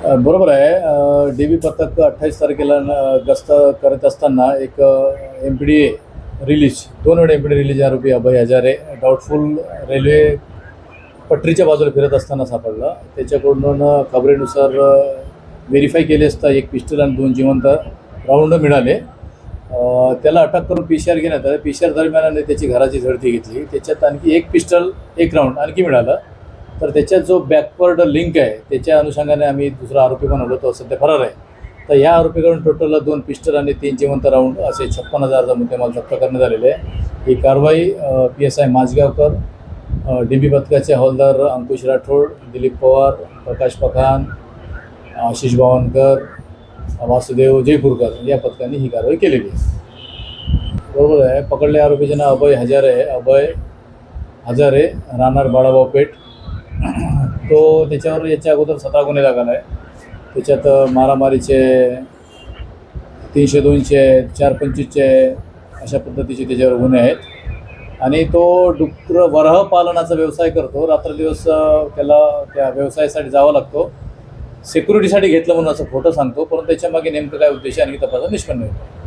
बरोबर आहे. डी-बी पथक 28 तारखेला गस्त करत असताना एक एम-पी-डी रिलीज 2 वेळा एम-पी-डी रिलीज आरोपी अभय हजारे डाऊटफुल रेल्वे पटरीच्या बाजूला फिरत असताना सापडला. त्याच्याकडून खबरेनुसार व्हेरीफाय केले असता एक पिस्टल आणि 2 जिवंत राऊंड मिळाले. त्याला अटक करून PCR घेण्यात आलं. PCR दरम्यान त्याची घराची झडती घेतली. त्याच्यात आणखी एक पिस्टल 1 राऊंड आणखी मिळालं. तर त्याच्यात जो बॅकवर्ड लिंक आहे त्याच्या अनुषंगाने आम्ही दुसरा आरोपी बनवलो, तो सध्या फरार आहे. तर ह्या आरोपीकडून टोटल 2 पिस्टल आणि 3 जिवंत राऊंड असे 56,000चा मुद्देमाल जप्त करण्यात आलेले आहे. ही कारवाई PSI माझगावकर, डी-बी पथकाचे हवालदार अंकुश राठोड, दिलीप पवार, प्रकाश पठाण, आशिष बावनकर, वासुदेव जयपूरकर या पथकांनी ही कारवाई केलेली आहे. बरोबर आहे. पकडलेल्या आरोपीचे नाव अभय हजारे राहणार बाळाभाऊ पेठ. तो त्याच्यावर याच्या अगोदर 17 गुन्हे दाखल आहे. त्याच्यात मारामारीचे 302चे 425चे अशा पद्धतीचे त्याच्यावर गुन्हे आहेत. आणि तो वरह पालनाचा व्यवसाय करतो. रात्रदिवस त्याला त्या व्यवसायासाठी जावं लागतो. सिक्युरिटीसाठी घेतलं म्हणून असं खोटं सांगतो, परंतु त्याच्यामागे नेमकं काय उद्देश आहे आणखी तपासात निष्पन्न होतो.